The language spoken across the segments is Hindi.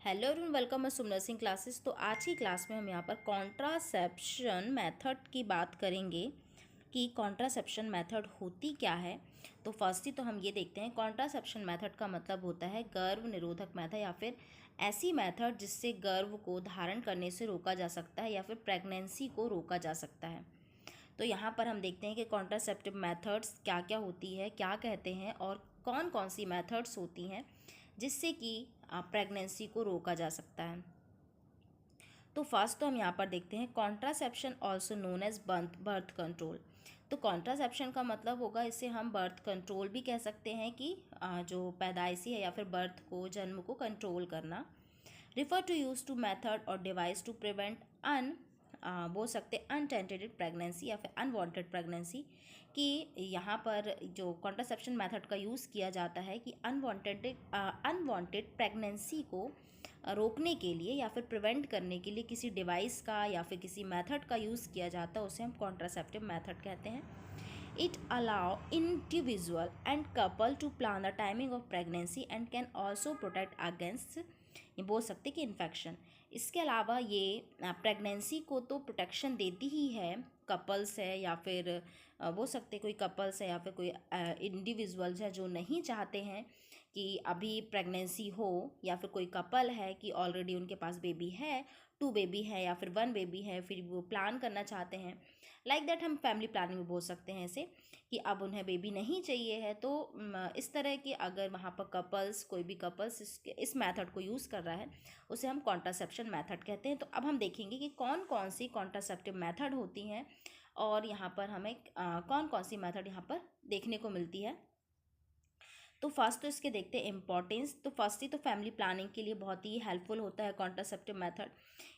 हेलो एवरीवन, वेलकम मैं सुमन सिंह क्लासेस। तो आज की क्लास में हम यहाँ पर कॉन्ट्रासेप्शन मेथड की बात करेंगे कि कॉन्ट्रासेप्शन मेथड होती क्या है। तो फर्स्टली तो हम ये देखते हैं, कॉन्ट्रासेप्शन मेथड का मतलब होता है गर्भ निरोधक मेथड या फिर ऐसी मेथड जिससे गर्भ को धारण करने से रोका जा सकता है या फिर प्रेगनेंसी को रोका जा सकता है। तो यहाँ पर हम देखते हैं कि कॉन्ट्रासेप्टिव मेथड्स क्या क्या होती है, क्या कहते हैं और कौन कौन सी मेथड्स होती हैं जिससे कि प्रेगनेंसी को रोका जा सकता है। तो फर्स्ट तो हम यहाँ पर देखते हैं contraception also known as birth control. तो कॉन्ट्रासेप्शन का मतलब होगा, इसे हम बर्थ कंट्रोल भी कह सकते हैं कि जो पैदाइशी है या फिर बर्थ को, जन्म को कंट्रोल करना। Refer to use to method और डिवाइस टू प्रिवेंट बोल सकते अनटेंटेड प्रेगनेंसी या फिर अनवांटेड प्रेगनेंसी। कि यहाँ पर जो कॉन्ट्रासेप्शन मेथड का यूज़ किया जाता है कि अनवांटेड प्रेगनेंसी को रोकने के लिए या फिर प्रिवेंट करने के लिए किसी डिवाइस का या फिर किसी मेथड का यूज़ किया जाता है, उसे हम कॉन्ट्रासेप्टिव मेथड कहते हैं। It allow individual and couple to plan the timing of pregnancy and can also protect against, ये बोल सकते कि इन्फेक्शन। इसके अलावा ये प्रेगनेंसी को तो प्रोटेक्शन देती ही है, कपल्स है या फिर बोल सकते कोई कपल्स है या फिर कोई इंडिविजुअल्स है जो नहीं चाहते हैं कि अभी प्रेगनेंसी हो, या फिर कोई कपल है कि ऑलरेडी उनके पास बेबी है, 2 बेबी है या फिर 1 बेबी है, फिर वो प्लान करना चाहते हैं। लाइक दैट हम फैमिली प्लानिंग में बोल सकते हैं ऐसे कि अब उन्हें बेबी नहीं चाहिए है। तो इस तरह के अगर वहाँ पर कपल्स, कोई भी कपल्स इस मेथड को यूज़ कर रहा है, उसे हम कॉन्ट्रासेप्शन मेथड कहते हैं। तो अब हम देखेंगे कि कौन कौन सी कॉन्ट्रासेप्टिव मेथड होती हैं और यहाँ पर हमें कौन कौन सी मेथड यहाँ पर देखने को मिलती है। तो फर्स्ट तो इसके देखते हैं इम्पॉर्टेंस। तो फर्स्ट ही तो फैमिली प्लानिंग के लिए बहुत ही हेल्पफुल होता है कॉन्ट्रासेप्टिव मेथड,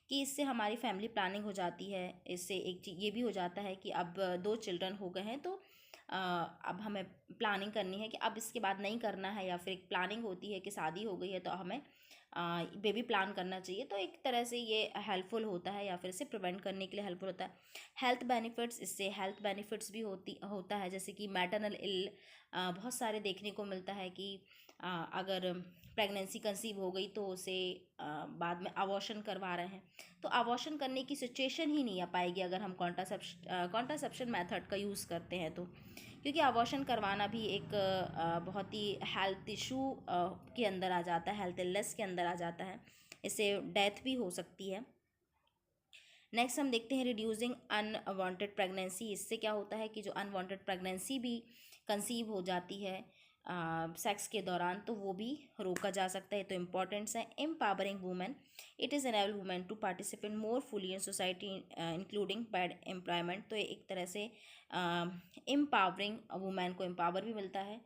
कि इससे हमारी फैमिली प्लानिंग हो जाती है। इससे एक चीज़ ये भी हो जाता है कि अब 2 चिल्ड्रन हो गए हैं, तो अब हमें प्लानिंग करनी है कि अब इसके बाद नहीं करना है, या फिर एक प्लानिंग होती है कि शादी हो गई है तो हमें बेबी प्लान करना चाहिए। तो एक तरह से ये हेल्पफुल होता है या फिर इसे प्रिवेंट करने के लिए हेल्पफुल होता है। हेल्थ बेनिफिट्स, इससे हेल्थ बेनिफिट्स भी होता है, जैसे कि मैटरनल इल बहुत सारे देखने को मिलता है कि अगर प्रेगनेंसी कंसीव हो गई तो उसे बाद में अबॉर्शन करवा रहे हैं, तो अबॉर्शन करने की सिचुएशन ही नहीं आ पाएगी अगर हम कॉन्ट्रासेप्शन मेथड का यूज़ करते हैं। तो क्योंकि अबॉर्शन करवाना भी एक बहुत ही हेल्थ इशू के अंदर आ जाता है, हेल्थ इलनेस के अंदर आ जाता है, इससे डेथ भी हो सकती है। नेक्स्ट हम देखते हैं रिड्यूसिंग अनवांटेड प्रेगनेंसी। इससे क्या होता है कि जो अनवांटेड प्रेगनेंसी भी कंसीव हो जाती है सेक्स के दौरान, तो वो भी रोका जा सकता है। तो इम्पॉर्टेंट्स है empowering women. It is enable women to participate more fully in society including paid employment. तो एक तरह से एम्पावरिंग वुमेन को एम्पावर भी मिलता है।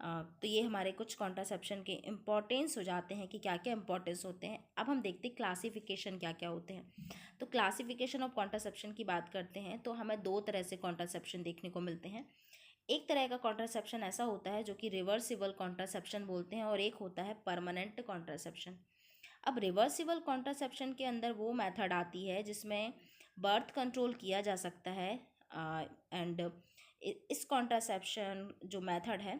तो ये हमारे कुछ कॉन्ट्रासेप्शन के इम्पॉर्टेंस हो जाते हैं कि क्या क्या इम्पॉर्टेंस होते हैं। अब हम देखते हैं क्लासिफिकेशन क्या क्या होते हैं। तो क्लासिफिकेशन ऑफ कॉन्ट्रासेप्शन की बात करते हैं तो हमें 2 तरह से कॉन्ट्रासेप्शन देखने को मिलते हैं। एक तरह का कॉन्ट्रासेप्शन ऐसा होता है जो कि रिवर्सिबल कॉन्ट्रासेप्शन बोलते हैं, और एक होता है परमानेंट कॉन्ट्रासेप्शन। अब रिवर्सिबल कॉन्ट्रासेप्शन के अंदर वो मेथड आती है जिसमें बर्थ कंट्रोल किया जा सकता है, एंड इस कॉन्ट्रासेप्शन जो मेथड है,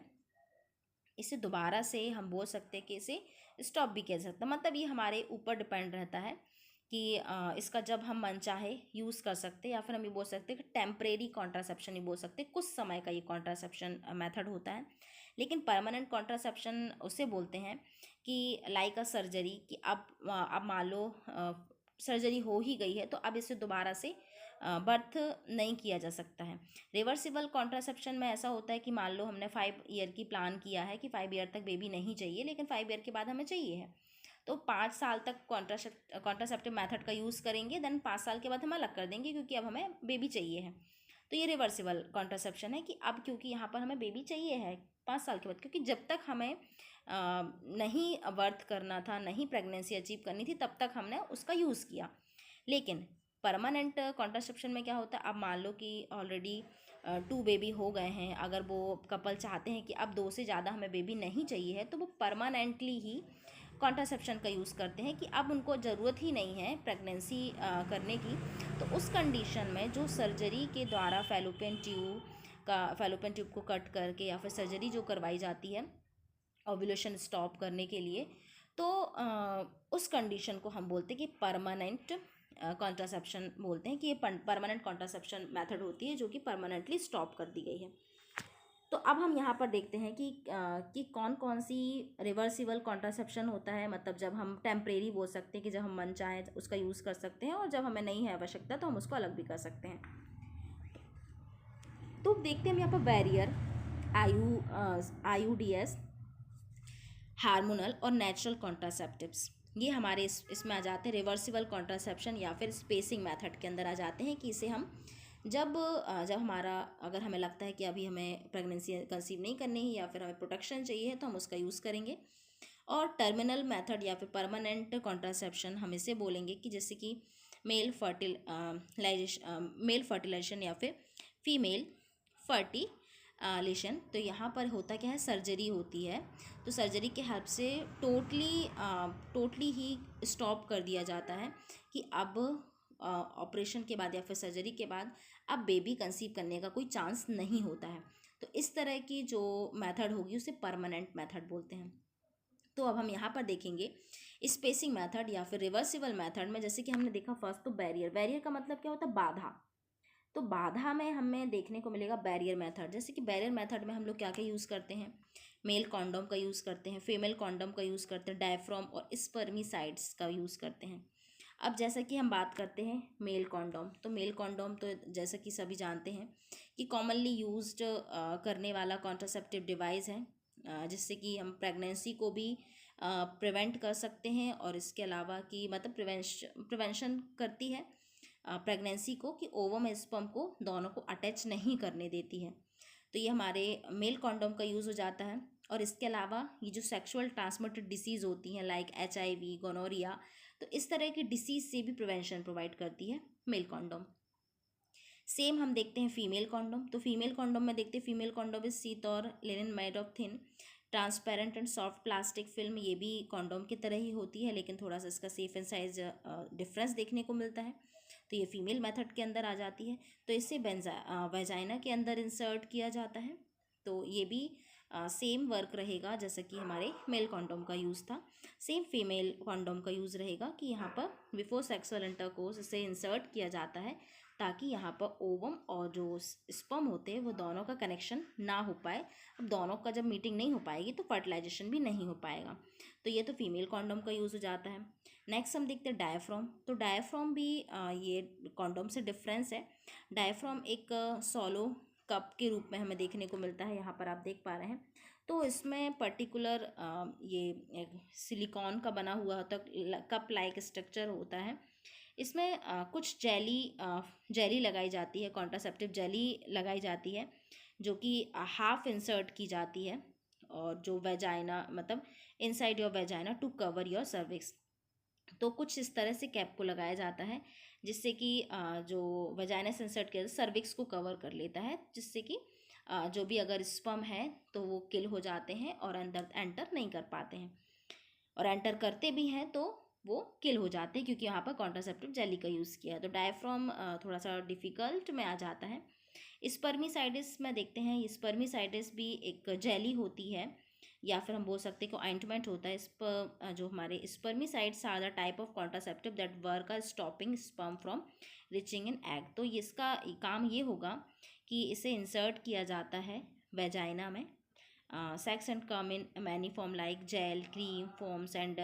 इसे दोबारा से हम बोल सकते हैं कि इसे स्टॉप भी किया जा सकता है। मतलब ये हमारे ऊपर डिपेंड रहता है कि इसका जब हम मन चाहे यूज़ कर सकते हैं, या फिर हम ये बोल सकते हैं कि टेम्परेरी कॉन्ट्रासेप्शन ही बोल सकते हैं, कुछ समय का ये कॉन्ट्रासेप्शन मेथड होता है। लेकिन परमानेंट कॉन्ट्रासेप्शन उसे बोलते हैं कि लाइक अ सर्जरी, कि अब मान लो सर्जरी हो ही गई है तो अब इसे दोबारा से बर्थ नहीं किया जा सकता है। रिवर्सिबल कॉन्ट्रासेप्शन में ऐसा होता है कि मान लो हमने 5 ईयर की प्लान किया है कि 5 ईयर तक बेबी नहीं चाहिए, लेकिन 5 ईयर के बाद हमें चाहिए है, तो 5 साल तक कॉन्ट्रासेप्टिव मेथड का यूज़ करेंगे, देन 5 साल के बाद हम अलग कर देंगे क्योंकि अब हमें बेबी चाहिए है। तो ये रिवर्सिबल कॉन्ट्रासेप्शन है कि अब क्योंकि यहाँ पर हमें बेबी चाहिए है 5 साल के बाद, क्योंकि जब तक हमें नहीं बर्थ करना था, नहीं प्रेगनेंसी अचीव करनी थी, तब तक हमने उसका यूज़ किया। लेकिन परमानेंट कॉन्ट्रासेप्शन में क्या होता है, अब मान लो कि ऑलरेडी 2 बेबी हो गए हैं, अगर वो कपल चाहते हैं कि अब 2 से ज़्यादा हमें बेबी नहीं चाहिए है, तो वो परमानेंटली ही कॉन्ट्रासेप्शन का यूज़ करते हैं कि अब उनको ज़रूरत ही नहीं है प्रेगनेंसी करने की। तो उस कंडीशन में जो सर्जरी के द्वारा फैलोपियन ट्यूब को कट करके या फिर सर्जरी जो करवाई जाती है ओव्यूलेशन स्टॉप करने के लिए, तो उस कंडीशन को हम बोलते हैं कि परमानेंट कॉन्ट्रासेप्शन बोलते हैं, कि ये परमानेंट कॉन्ट्रासेप्शन मेथड होती है जो कि परमानेंटली स्टॉप कर दी गई है। तो अब हम यहाँ पर देखते हैं कि कौन कौन सी रिवर्सिबल कॉन्ट्रासेप्शन होता है, मतलब जब हम टेम्परेरी बोल सकते हैं कि जब हम मन चाहे उसका यूज़ कर सकते हैं, और जब हमें नहीं है आवश्यकता तो हम उसको अलग भी कर सकते हैं। तो देखते हैं हम यहाँ पर बैरियर, IUDs, हार्मोनल और नेचुरल कॉन्ट्रासेप्टिव्स, ये हमारे इसमें आ जाते हैं रिवर्सिबल कॉन्ट्रासेप्शन या फिर स्पेसिंग मेथड के अंदर आ जाते हैं, कि इसे हम जब हमारा अगर हमें लगता है कि अभी हमें प्रेगनेंसी कंसीव नहीं करनी है या फिर हमें प्रोटेक्शन चाहिए है तो हम उसका यूज़ करेंगे। और टर्मिनल मेथड या फिर परमानेंट कॉन्ट्रासेप्शन हम इसे बोलेंगे कि जैसे कि मेल फर्टिलाइजेशन या फिर फीमेल फर्टिलेशन। तो यहाँ पर होता क्या है, सर्जरी होती है, तो सर्जरी के हेल्प से टोटली ही स्टॉप कर दिया जाता है कि अब ऑपरेशन के बाद या फिर सर्जरी के बाद अब बेबी कंसीव करने का कोई चांस नहीं होता है। तो इस तरह की जो मेथड होगी उसे परमानेंट मेथड बोलते हैं। तो अब हम यहाँ पर देखेंगे स्पेसिंग मेथड या फिर रिवर्सिबल मेथड में, जैसे कि हमने देखा फर्स्ट तो बैरियर का मतलब क्या होता है, बाधा। तो बाधा में हमें देखने को मिलेगा बैरियर मेथड। जैसे कि बैरियर मेथड में हम लोग क्या क्या यूज़ करते हैं, मेल कॉन्डोम का यूज़ करते हैं, फीमेल कॉन्डोम का यूज़ करते हैं, डायफ्राम और स्पर्मिसाइड्स का यूज़ करते हैं। अब जैसा कि हम बात करते हैं मेल कॉन्डोम, तो मेल कॉन्डोम तो जैसा कि सभी जानते हैं कि कॉमनली यूज्ड करने वाला कॉन्ट्रासेप्टिव डिवाइस है, जिससे कि हम प्रेगनेंसी को भी प्रिवेंट कर सकते हैं, और इसके अलावा कि मतलब प्रिवेंशन करती है प्रेगनेंसी को, कि ओवम स्पर्म को दोनों को अटैच नहीं करने देती है। तो ये हमारे मेल कॉन्डोम का यूज़ हो जाता है। और इसके अलावा ये जो सेक्सुअल ट्रांसमिटेड डिसीज़ होती हैं लाइक HIV, गोनोरिया, तो इस तरह की डिसीज़ से भी प्रिवेंशन प्रोवाइड करती है मेल कॉन्डोम। सेम हम देखते हैं फीमेल कॉन्डोम। तो फीमेल कॉन्डोम में देखते हैं फीमेल कॉन्डोम इज सीथ और linen made of thin transparent and soft plastic film. ये भी कॉन्डोम की तरह ही होती है, लेकिन थोड़ा सा इसका सेफ एंड साइज डिफरेंस देखने को मिलता है। तो ये फीमेल मेथड के अंदर आ जाती है। तो इसे वेजाइना के अंदर इंसर्ट किया जाता है। तो ये भी सेम वर्क रहेगा जैसा कि हमारे मेल कॉन्डोम का यूज़ था। सेम फीमेल कॉन्डोम का यूज़ रहेगा कि यहाँ पर बिफोर सेक्सुअल इंटरकोर्स इसे इंसर्ट किया जाता है, ताकि यहाँ पर ओवम और जो स्पर्म होते हैं वो दोनों का कनेक्शन ना हो पाए। अब दोनों का जब मीटिंग नहीं हो पाएगी तो फर्टिलाइजेशन भी नहीं हो पाएगा। तो ये तो फीमेल कॉन्डोम का यूज़ हो जाता है। नेक्स्ट हम देखते हैं डायफ्राम। तो डायफ्राम भी ये कॉन्डोम से डिफरेंस है। डायफ्राम एक सॉलो कप के रूप में हमें देखने को मिलता है, यहाँ पर आप देख पा रहे हैं। तो इसमें पर्टिकुलर ये सिलिकॉन का बना हुआ होता है, कप लाइक स्ट्रक्चर होता है। इसमें कुछ जेली लगाई जाती है, कॉन्ट्रासेप्टिव जेली लगाई जाती है, जो कि हाफ इंसर्ट की जाती है, और जो वेजाइना मतलब inside your vagina to cover your cervix. तो कुछ इस तरह से कैप को लगाया जाता है, जिससे कि जो वेजाइना से इंसर्ट किया सर्विक्स को कवर कर लेता है, जिससे कि जो भी अगर स्पर्म है तो वो किल हो जाते हैं और अंदर एंटर नहीं कर पाते हैं, और एंटर करते भी हैं तो वो किल हो जाते हैं, क्योंकि यहाँ पर कॉन्ट्रासेप्टिव जेली का यूज़ किया है। तो डायफ्राम थोड़ा सा डिफ़िकल्ट में आ जाता है। स्पर्मिसाइडिस में देखते हैं, ये स्पर्मिसाइडिस भी एक जेली होती है, या फिर हम बोल सकते हैं कि ऑइंटमेंट होता है। जो हमारे spermicides are the type of contraceptive that work are stopping sperm from reaching in egg. तो इसका काम ये होगा कि इसे इंसर्ट किया जाता है वेजाइना में। Sex and come in many form like gel, cream, foams and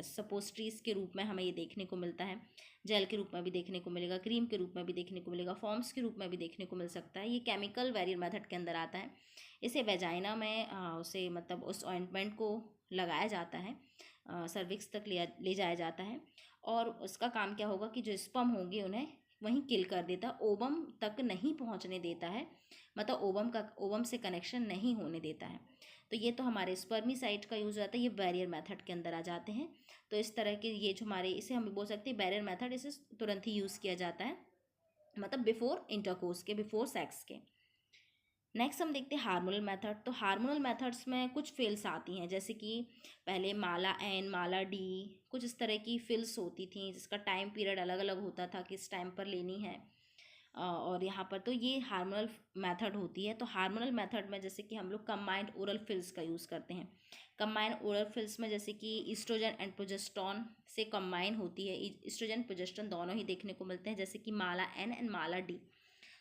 suppositories के रूप में हमें ये देखने को मिलता है। जेल के रूप में भी देखने को मिलेगा, क्रीम के रूप में भी देखने को मिलेगा, फॉर्म्स के रूप में भी देखने को मिल सकता है। ये केमिकल बैरियर मेथड के अंदर आता है। इसे वेजाइना में उसे मतलब उस ऑइंटमेंट को लगाया जाता है, सर्विक्स तक ले जाया जाता है, और उसका काम क्या होगा कि जो स्पर्म होंगे उन्हें वहीं किल कर देता, ओवम तक नहीं पहुंचने देता है, मतलब ओवम से कनेक्शन नहीं होने देता है। तो ये तो हमारे स्पर्मिसाइड का यूज़ होता है, ये बैरियर मेथड के अंदर आ जाते हैं। तो इस तरह के ये जो हमारे, इसे हम बोल सकते हैं बैरियर मेथड, इसे तुरंत ही यूज़ किया जाता है, मतलब बिफोर इंटरकोर्स के, बिफोर सेक्स के। नेक्स्ट हम देखते हैं हार्मोनल मेथड। तो हार्मोनल मेथड्स में कुछ फिल्स आती हैं, जैसे कि पहले माला एन, माला डी, कुछ इस तरह की फिल्स होती थी, जिसका टाइम पीरियड अलग अलग होता था, किस टाइम पर लेनी है। और यहाँ पर तो ये हार्मोनल मेथड होती है। तो हार्मोनल मेथड में जैसे कि हम लोग कंबाइंड ओरल फिल्स का यूज़ करते हैं। कंबाइन ओरल फिल्स में जैसे कि ईस्ट्रोजन एंड प्रोजेस्टेरॉन से कंबाइन होती है, ईस्ट्रोजन प्रोजेस्टेरॉन दोनों ही देखने को मिलते हैं, जैसे कि माला एन एंड माला डी।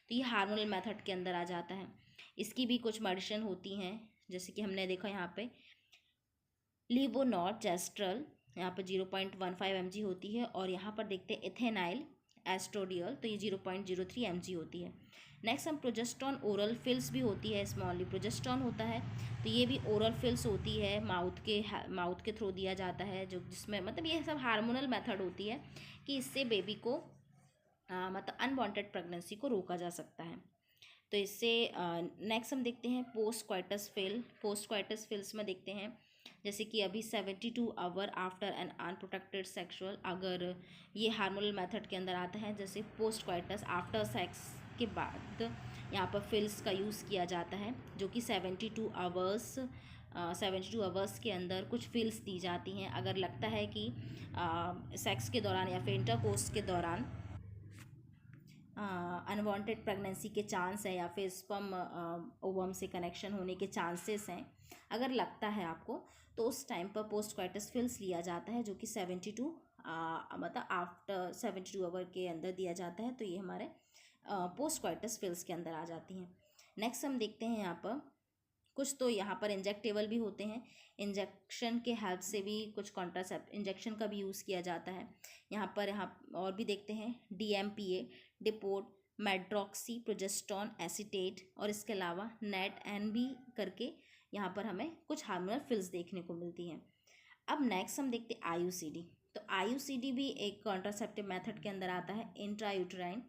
तो ये हार्मोनल मेथड के अंदर आ जाता है। इसकी भी कुछ मेडिसिन होती हैं, जैसे कि हमने देखा यहाँ पे लीवोनॉर्जेस्ट्रल, यहाँ पर 0.15 mg होती है, और यहाँ पर देखते हैं इथेनाइल एस्ट्रोडियल, तो ये 0.03 mg होती है। नेक्स्ट हम प्रोजेस्टेरॉन ओरल फिल्स भी होती है, इसमें ओनली प्रोजेस्टेरॉन होता है, तो ये भी ओरल फिल्स होती है, माउथ के थ्रू दिया जाता है, जो जिसमें मतलब ये सब हार्मोनल मेथड होती है कि इससे बेबी को मतलब अनवांटेड प्रेगनेंसी को रोका जा सकता है। तो इससे नेक्स्ट हम देखते हैं पोस्ट क्वाइटस फिल्स में देखते हैं, जैसे कि अभी 72 hour after an unprotected sexual, अगर ये हार्मोनल मेथड के अंदर आता है, जैसे पोस्ट क्वाइटस आफ्टर सेक्स के बाद यहाँ पर फिल्स का यूज़ किया जाता है, जो कि 72 आवर्स के अंदर कुछ फिल्स दी जाती हैं। अगर लगता है कि सेक्स के दौरान या फिर इंटरकोर्स के दौरान अनवांटेड प्रेगनेंसी के चांस है या फिर स्पर्म ओवम से कनेक्शन होने के चांसेस हैं, अगर लगता है आपको, तो उस टाइम पर पोस्ट क्वाइटस फिल्स लिया जाता है, जो कि 72 मतलब आफ्टर 72 आवर के अंदर दिया जाता है। तो ये हमारे पोस्ट क्वाइटस फिल्स के अंदर आ जाती हैं। नेक्स्ट हम देखते हैं यहाँ पर कुछ, तो यहाँ पर इंजेक्टेबल भी होते हैं, इंजेक्शन के हेल्प से भी कुछ कॉन्ट्रासेप्ट इंजेक्शन का भी यूज़ किया जाता है। यहाँ और भी देखते हैं DMPA, डिपोट, मेड्रॉक्सी प्रोजेस्टेरॉन एसीटेट, और इसके अलावा NAD+NB करके यहाँ पर हमें कुछ हार्मोनल फिल्स देखने को मिलती हैं। अब नेक्स्ट हम देखते हैं IUCD। तो IUCD भी एक कॉन्ट्रासेप्टिव मेथड के अंदर आता है, इंट्रायूटेराइन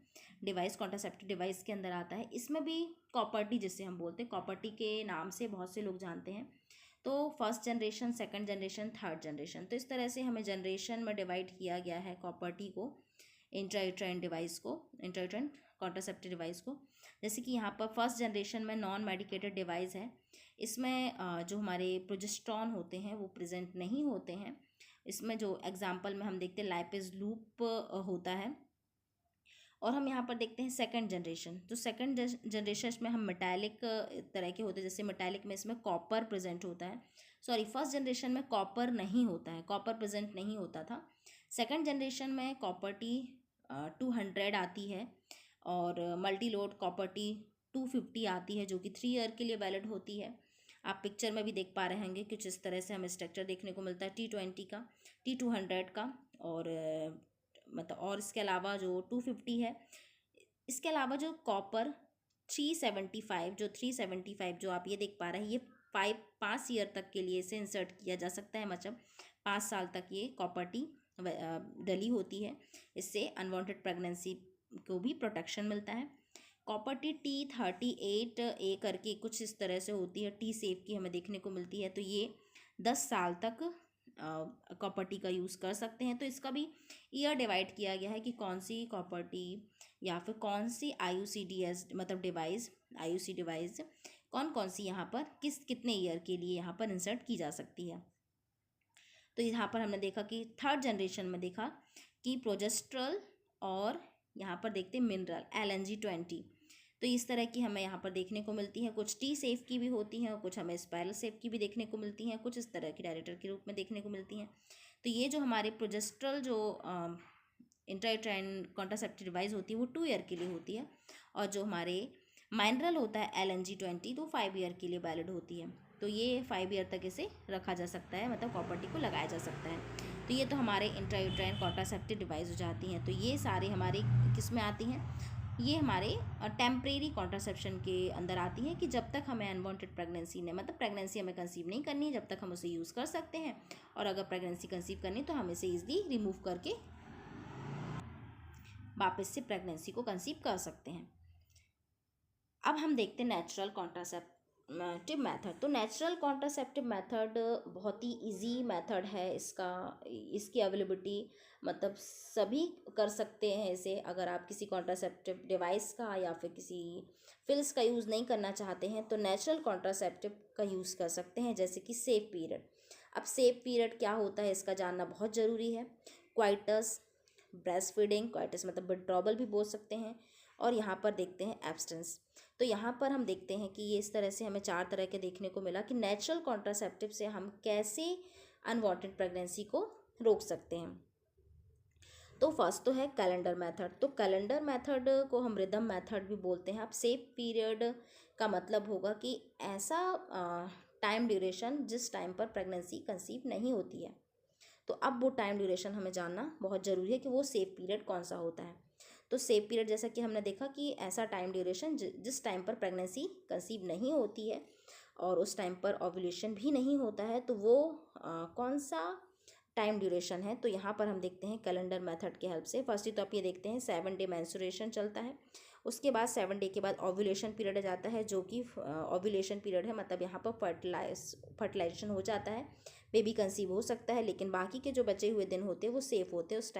डिवाइस, कॉन्ट्रासेप्टिव डिवाइस के अंदर आता है। इसमें भी कॉपर टी, जिसे हम बोलते हैं कॉपर टी के नाम से बहुत से लोग जानते हैं, तो first generation, second generation, third generation, तो इस तरह से हमें जनरेशन में डिवाइड किया गया है कॉपर टी को, इंट्रायूटेराइन डिवाइस को, इंट्रायूटेराइन कॉन्ट्रासेप्टिव डिवाइस को। जैसे कि यहाँ पर फर्स्ट जनरेशन में नॉन मेडिकेटेड डिवाइस है, इसमें जो हमारे प्रोजेस्टेरॉन होते हैं वो प्रेजेंट नहीं होते हैं। इसमें जो एग्जांपल में हम देखते हैं लाइपेज लूप होता है। और हम यहाँ पर देखते हैं सेकंड जनरेशन, तो सेकंड जनरेशन में हम मेटालिक तरह के होते हैं, जैसे मेटालिक में इसमें कॉपर प्रेजेंट होता है। सॉरी, फर्स्ट जनरेशन में कॉपर नहीं होता है, कॉपर प्रेजेंट नहीं होता था। सेकंड जनरेशन में कॉपर टी 200 आती है, और मल्टी लोड कॉपर टी 250 आती है, जो कि 3 ईयर के लिए वैलिड होती है। आप पिक्चर में भी देख पा रहे होंगे कुछ इस तरह से हमें स्ट्रक्चर देखने को मिलता है, T20 का, T200 का, और मतलब और इसके अलावा जो 250 है, इसके अलावा जो कॉपर 375 जो आप ये देख पा रहे हैं, ये 5 ईयर तक के लिए इसे इंसर्ट किया जा सकता है, मतलब 5 साल तक ये कॉपर टी डली होती है। इससे अनवांटेड प्रेगनेंसी को भी प्रोटेक्शन मिलता है। कॉपर टी T38A करके कुछ इस तरह से होती है, टी सेफ की हमें देखने को मिलती है, तो ये 10 साल तक कॉपर टी का यूज़ कर सकते हैं। तो इसका भी ईयर डिवाइड किया गया है कि कौन सी कॉपर टी या फिर कौन सी IUCDS मतलब IUC डिवाइस कौन सी यहाँ पर कितने ईयर के लिए यहाँ पर इंसर्ट की जा सकती है। तो यहाँ पर हमने देखा कि थर्ड जनरेशन में देखा कि प्रोजेस्ट्रल, और यहाँ पर देखते हैं मिनरल LNG20, तो इस तरह की हमें यहाँ पर देखने को मिलती हैं। कुछ टी सेफ की भी होती हैं और कुछ हमें स्पाइरल सेफ की भी देखने को मिलती हैं, कुछ इस तरह की डायरेक्टर के रूप में देखने को मिलती हैं। तो ये जो हमारे प्रोजेस्ट्रल जो इंट्रायूटेराइन कॉन्ट्रासेप्टिव डिवाइस होती है वो 2 ईयर के लिए होती है, और जो हमारे मिनरल होता है LNG20 तो 5 ईयर के लिए वैलिड होती है। तो ये 5 ईयर तक इसे रखा जा सकता है, मतलब कॉपर टी को लगाया जा सकता है। तो ये तो हमारे इंट्रायूटेराइन कॉन्ट्रासेप्टिव डिवाइस हो जाती हैं। तो ये सारे हमारे किस में आती हैं, ये हमारे टेम्परेरी कॉन्ट्रासेप्शन के अंदर आती है, कि जब तक हमें अनवांटेड प्रेगनेंसी ने मतलब प्रेगनेंसी हमें कंसीव नहीं करनी है, जब तक हम उसे यूज़ कर सकते हैं, और अगर प्रेगनेंसी कंसीव करनी तो हम इसे ईजिली रिमूव करके वापस से प्रेगनेंसी को कंसीव कर सकते हैं। अब हम देखते हैं नेचुरल कॉन्ट्रासेप्टिव मेथड। तो नेचुरल कॉन्ट्रासेप्टिव मेथड बहुत ही इजी मेथड है, इसकी अवेलेबिलिटी मतलब सभी कर सकते हैं इसे। अगर आप किसी कॉन्ट्रासेप्टिव डिवाइस का या फिर किसी फिल्स का यूज़ नहीं करना चाहते हैं तो नेचुरल कॉन्ट्रासेप्टिव का यूज़ कर सकते हैं, जैसे कि सेफ पीरियड। अब सेफ पीरियड क्या होता है इसका जानना बहुत ज़रूरी है। क्वाइटस, ब्रेस्ट फीडिंग, क्वाइटस मतलब विड्रॉबल भी बोल सकते हैं, और यहाँ पर देखते हैं एब्स्टेंस। तो यहाँ पर हम देखते हैं कि ये इस तरह से हमें 4 तरह के देखने को मिला कि नेचुरल कॉन्ट्रासेप्टिव से हम कैसे अनवांटेड प्रेगनेंसी को रोक सकते हैं। तो फर्स्ट तो है कैलेंडर मेथड। तो कैलेंडर मेथड को हम रिदम मेथड भी बोलते हैं। अब सेफ पीरियड का मतलब होगा कि ऐसा टाइम ड्यूरेशन जिस टाइम पर प्रेगनेंसी कंसीव नहीं होती है। तो अब वो टाइम ड्यूरेशन हमें जानना बहुत ज़रूरी है कि वो सेफ पीरियड कौन सा होता है। तो सेफ पीरियड जैसा कि हमने देखा कि ऐसा टाइम ड्यूरेशन जिस टाइम पर प्रेगनेंसी कंसीव नहीं होती है और उस टाइम पर ओव्यूलेशन भी नहीं होता है, तो वो कौन सा टाइम ड्यूरेशन है। तो यहाँ पर हम देखते हैं कैलेंडर मेथड के हेल्प से। फर्स्ट ही तो आप ये देखते हैं 7 डे मेंस्ट्रुएशन चलता है, उसके बाद 7 डे के बाद ओव्यूलेशन पीरियड आ जाता है, जो कि ओव्यूलेशन पीरियड है, मतलब यहाँ पर फर्टिलाइजेशन हो जाता है, बेबी कंसीव हो सकता है, लेकिन बाकी के जो बचे हुए दिन होते हैं वो सेफ होते हैं। उस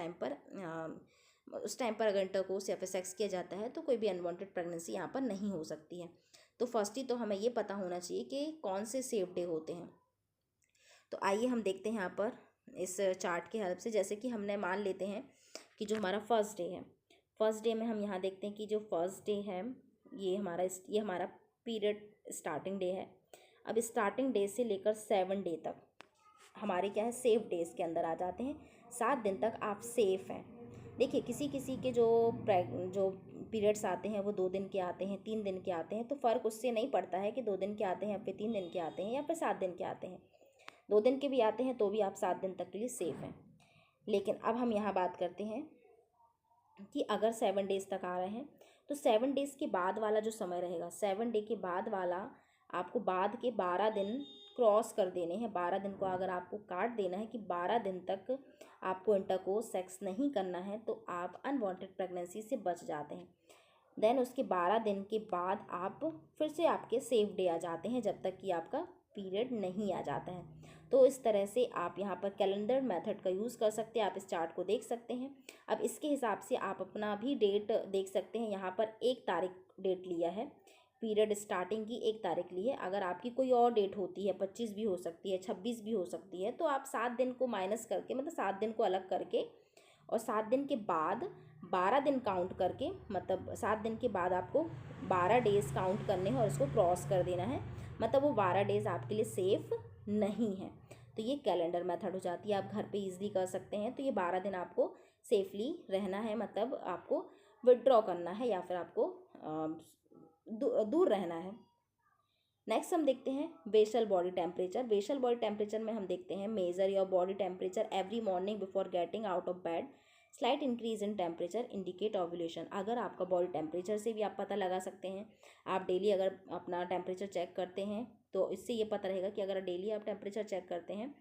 टाइम पर अगर इंटरकोर्स या फिर सेक्स किया जाता है तो कोई भी अनवांटेड प्रेगनेंसी यहाँ पर नहीं हो सकती है। तो फर्स्ट ही तो हमें ये पता होना चाहिए कि कौन से सेफ डे होते हैं। तो आइए हम देखते हैं यहाँ पर इस चार्ट के हेल्प से। जैसे कि हमने मान लेते हैं कि जो हमारा फर्स्ट डे है, फर्स्ट डे में हम यहाँ देखते हैं कि जो फर्स्ट डे है ये हमारा पीरियड स्टार्टिंग डे है। अब स्टार्टिंग डे से लेकर 7 डे तक हमारे क्या है, सेफ डेज के अंदर आ जाते हैं। 7 दिन तक आप सेफ हैं। देखिए किसी किसी के जो पीरियड्स आते हैं वो 2 दिन के आते हैं, 3 दिन के आते हैं, तो फ़र्क उससे नहीं पड़ता है कि 2 दिन के आते हैं या फिर 3 दिन के आते हैं या फिर 7 दिन के आते हैं। 2 दिन के भी आते हैं तो भी आप 7 दिन तक के लिए सेफ हैं। लेकिन अब हम यहाँ बात करते हैं कि अगर 7 डेज़ तक आ रहे हैं तो 7 डेज़ के बाद वाला जो समय रहेगा, 7 डे के बाद वाला आपको बाद के 12 दिन क्रॉस कर देने हैं। 12 दिन को अगर आपको काट देना है कि 12 दिन तक आपको इंटरकोर्स सेक्स नहीं करना है, तो आप अनवांटेड प्रेगनेंसी से बच जाते हैं। देन उसके 12 दिन के बाद आप फिर से आपके सेफ डे आ जाते हैं, जब तक कि आपका पीरियड नहीं आ जाता है। तो इस तरह से आप यहाँ पर कैलेंडर मेथड का यूज़ कर सकते हैं। आप इस चार्ट को देख सकते हैं। अब इसके हिसाब से आप अपना भी डेट देख सकते हैं। यहाँ पर 1 तारीख डेट लिया है, पीरियड स्टार्टिंग की 1 तारीख ली है। अगर आपकी कोई और डेट होती है, 25 भी हो सकती है, 26 भी हो सकती है, तो आप 7 दिन को माइनस करके, मतलब 7 दिन को अलग करके और 7 दिन के बाद 12 दिन काउंट करके, मतलब 7 दिन के बाद आपको 12 डेज़ काउंट करने हैं और इसको क्रॉस कर देना है, मतलब वो 12 डेज़ आपके लिए सेफ़ नहीं है। तो ये कैलेंडर मेथड हो जाती है। आप घर पे इजीली कर सकते हैं। तो ये 12 दिन आपको सेफली रहना है, मतलब आपको विड्रॉ करना है या फिर आपको दूर रहना है। नेक्स्ट हम देखते हैं basal body temperature. Basal body temperature में हम देखते हैं measure your body temperature every morning before getting out of bed. Slight increase in temperature indicate ovulation. अगर आपका बॉडी टेम्परेचर से भी आप पता लगा सकते हैं। आप डेली अगर अपना टेम्परेचर चेक करते हैं तो इससे ये पता रहेगा कि अगर डेली आप टेम्परेचर चेक करते हैं,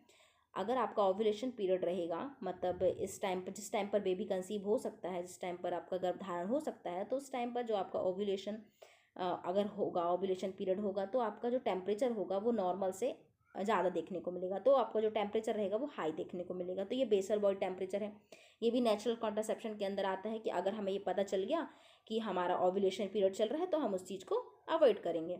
अगर आपका ओव्यूलेशन पीरियड रहेगा, मतलब इस टाइम पर जिस टाइम पर बेबी कंसीव हो सकता है, जिस टाइम पर आपका गर्भधारण हो सकता है, तो उस टाइम पर जो आपका ओव्यूलेशन अगर होगा, ओव्यूलेशन पीरियड होगा, तो आपका जो टेम्परेचर होगा वो नॉर्मल से ज़्यादा देखने को मिलेगा। तो आपका जो टेम्परेचर रहेगा वो हाई देखने को मिलेगा। तो ये बेसल बॉडी टेम्परेचर है। ये भी नेचुरल कॉन्ट्रासेप्शन के अंदर आता है कि अगर हमें ये पता चल गया कि हमारा ओव्यूलेशन पीरियड चल रहा है तो हम उस चीज़ को अवॉइड करेंगे।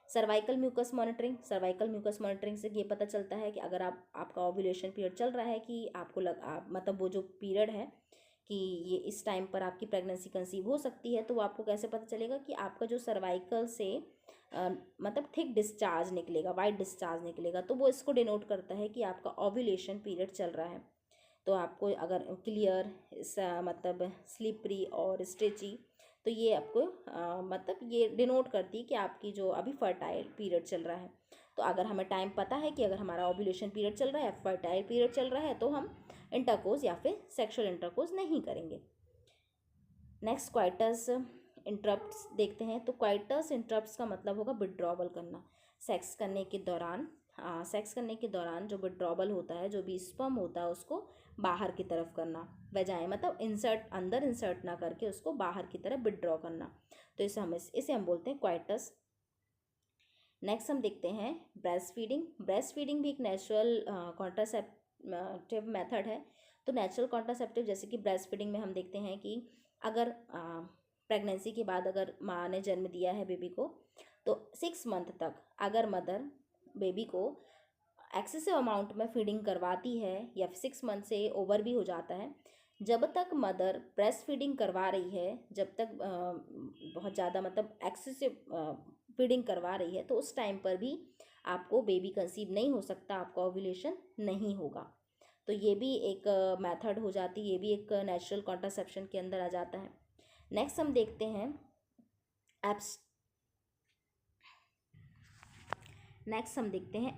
Cervical mucus monitoring. Cervical mucus monitoring से ये पता चलता है कि अगर आपका ओव्यूलेशन पीरियड चल रहा है कि आपको मतलब वो जो पीरियड है कि ये इस टाइम पर आपकी प्रेगनेंसी कंसीव हो सकती है, तो वो आपको कैसे पता चलेगा कि आपका जो सर्वाइकल से मतलब थिक डिस्चार्ज निकलेगा, वाइट डिस्चार्ज निकलेगा, तो वो इसको डिनोट करता है कि आपका ओव्यूलेशन पीरियड चल रहा है। तो आपको अगर क्लियर मतलब स्लिपरी और स्ट्रेची, तो ये आपको मतलब ये डिनोट करती है कि आपकी जो अभी फर्टाइल पीरियड चल रहा है। तो अगर हमें टाइम पता है कि अगर हमारा ओव्यूलेशन पीरियड चल रहा है, फर्टाइल पीरियड चल रहा है, तो हम इंटरकोर्स या फिर सेक्सुअल इंटरकोर्स नहीं करेंगे। नेक्स्ट क्वाइटस इंटरप्ट्स देखते हैं। तो क्वाइटस इंटरप्ट्स का मतलब होगा विड्रॉवल करना। सेक्स करने के दौरान जो विड्रॉवल होता है, जो भी स्पर्म होता है उसको बाहर की तरफ करना, वजाएं मतलब अंदर इंसर्ट ना करके उसको बाहर की तरफ विड्रॉ करना। तो इसे हम बोलते हैं क्वाइटस। नेक्स्ट हम देखते हैं ब्रेस्ट फीडिंग। ब्रेस्ट फीडिंग भी एक नेचुरल कॉन्ट्रासेप्टिव मेथड है। तो नेचुरल कॉन्ट्रासेप्टिव जैसे कि ब्रेस्ट फीडिंग में हम देखते हैं कि अगर प्रेगनेंसी के बाद अगर माँ ने जन्म दिया है बेबी को, तो 6 मंथ तक अगर मदर बेबी को एक्सेसिव अमाउंट में फीडिंग करवाती है या 6 मंथ से ओवर भी हो जाता है, जब तक मदर ब्रेस्ट फीडिंग करवा रही है, जब तक बहुत ज़्यादा मतलब एक्सेसिव फीडिंग करवा रही है, तो उस टाइम पर भी आपको बेबी कंसीव नहीं हो सकता, आपका ओव्यूलेशन नहीं होगा। तो ये भी एक मेथड हो जाती है, ये भी एक नेचुरल कॉन्ट्रासेप्शन के अंदर आ जाता है। नेक्स्ट हम देखते हैं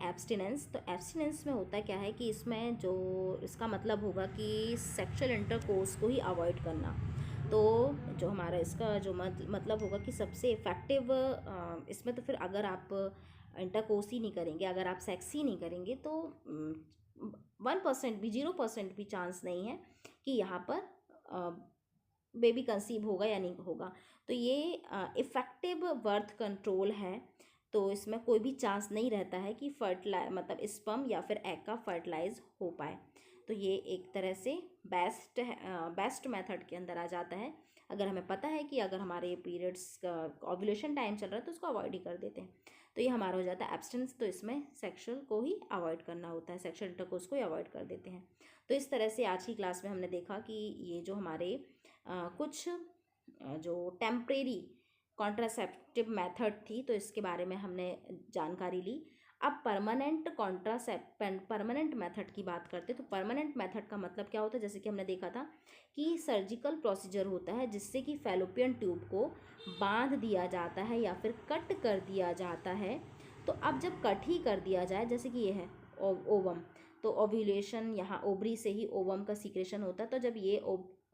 एब्सटिनेंस। तो एब्सटिनेंस में होता क्या है कि इसमें जो इसका मतलब होगा कि सेक्सुअल इंटरकोर्स को ही अवॉइड करना। तो जो हमारा इसका जो मतलब होगा कि सबसे इफ़ेक्टिव इसमें, तो फिर अगर आप इंटरकोर्स ही नहीं करेंगे, अगर आप सेक्स ही नहीं करेंगे, तो 1% भी 0% भी चांस नहीं है कि यहाँ पर बेबी कंसीव होगा या नहीं होगा। तो ये इफ़ेक्टिव बर्थ कंट्रोल है। तो इसमें कोई भी चांस नहीं रहता है कि मतलब स्पर्म या फिर एग का फर्टिलाइज हो पाए। तो ये एक तरह से बेस्ट मेथड के अंदर आ जाता है। अगर हमें पता है कि अगर हमारे पीरियड्स का ओव्यूलेशन टाइम चल रहा है तो उसको अवॉइड ही कर देते हैं। तो ये हमारा हो जाता है एब्सटेंस। तो इसमें सेक्सुअल को ही अवॉइड करना होता है, सेक्सुअल इंटरकोर्स को ही अवॉइड कर देते हैं। तो इस तरह से आज की क्लास में हमने देखा कि ये जो हमारे कुछ जो टेम्परेरी कॉन्ट्रासेप्टिव मेथड थी, तो इसके बारे में हमने जानकारी ली। अब परमानेंट मेथड की बात करते। तो परमानेंट मेथड का मतलब क्या होता है, जैसे कि हमने देखा था कि सर्जिकल प्रोसीजर होता है जिससे कि फैलोपियन ट्यूब को बांध दिया जाता है या फिर कट कर दिया जाता है। तो अब जब कट ही कर दिया जाए, जैसे कि ये है ओवम, तो ओव्यूलेशन यहाँ ओवरी से ही ओवम का सीक्रेशन होता है। तो जब ये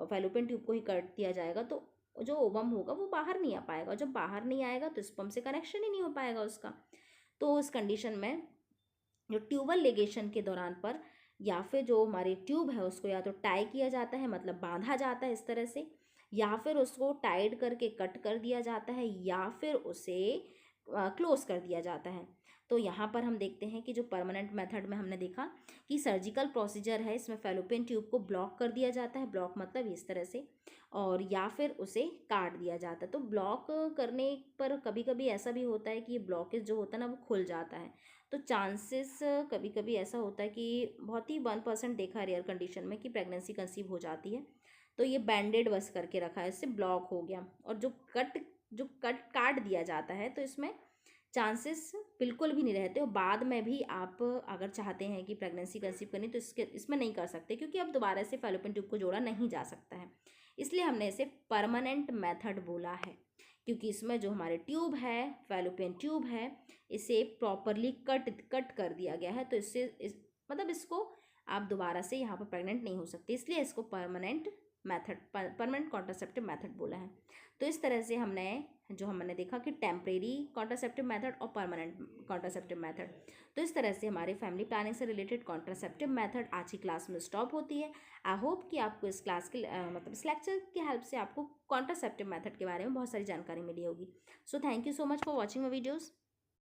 फैलोपियन ट्यूब को ही काट दिया जाएगा तो जो ओवम होगा वो बाहर नहीं आ पाएगा, और जब बाहर नहीं आएगा तो स्पर्म से कनेक्शन ही नहीं हो पाएगा उसका। तो इस कंडीशन में जो ट्यूबल लिगेशन के दौरान पर या फिर जो हमारे ट्यूब है उसको या तो टाई किया जाता है, मतलब बांधा जाता है इस तरह से, या फिर उसको टाइड करके कट कर दिया जाता है, या फिर उसे क्लोज कर दिया जाता है। तो यहाँ पर हम देखते हैं कि जो परमानेंट मेथड में हमने देखा कि सर्जिकल प्रोसीजर है, इसमें फैलोपियन ट्यूब को ब्लॉक कर दिया जाता है, ब्लॉक मतलब इस तरह से, और या फिर उसे काट दिया जाता है। तो ब्लॉक करने पर कभी कभी ऐसा भी होता है कि ये ब्लॉकेज जो होता है ना वो खुल जाता है। तो चांसेस कभी कभी ऐसा होता है कि बहुत ही 1% देखा है रेयर कंडीशन में कि प्रेगनेंसी कंसीव हो जाती है। तो ये बैंडेड बस करके रखा है, इससे ब्लॉक हो गया। और जो कट काट दिया जाता है तो इसमें चांसेस बिल्कुल भी नहीं रहते, और बाद में भी आप अगर चाहते हैं कि प्रेगनेंसी कंसीव करनी तो इसमें नहीं कर सकते, क्योंकि अब दोबारा से फैलोपियन ट्यूब को जोड़ा नहीं जा सकता है। इसलिए हमने इसे परमानेंट मेथड बोला है, क्योंकि इसमें जो हमारे ट्यूब है, फैलोपियन ट्यूब है, इसे प्रॉपरली कट कर दिया गया है। तो मतलब इसको आप दोबारा से यहाँ पर प्रेग्नेंट नहीं हो सकते, इसलिए इसको परमानेंट कॉन्ट्रासेप्टिव मेथड बोला है। तो इस तरह से हमने देखा कि टेम्परेरी कॉन्ट्रासेप्टिव मेथड और परमानेंट कॉन्ट्रासेप्टिव मेथड। तो इस तरह से हमारे फैमिली प्लानिंग से रिलेटेड कॉन्ट्रासेप्टिव मेथड आज की क्लास में स्टॉप होती है। आई होप कि आपको इस क्लास के मतलब इस लेक्चर की हेल्प से आपको कॉन्ट्रासेप्टिव मेथड के बारे में बहुत सारी जानकारी मिली होगी। So thank you so much for watching my videos.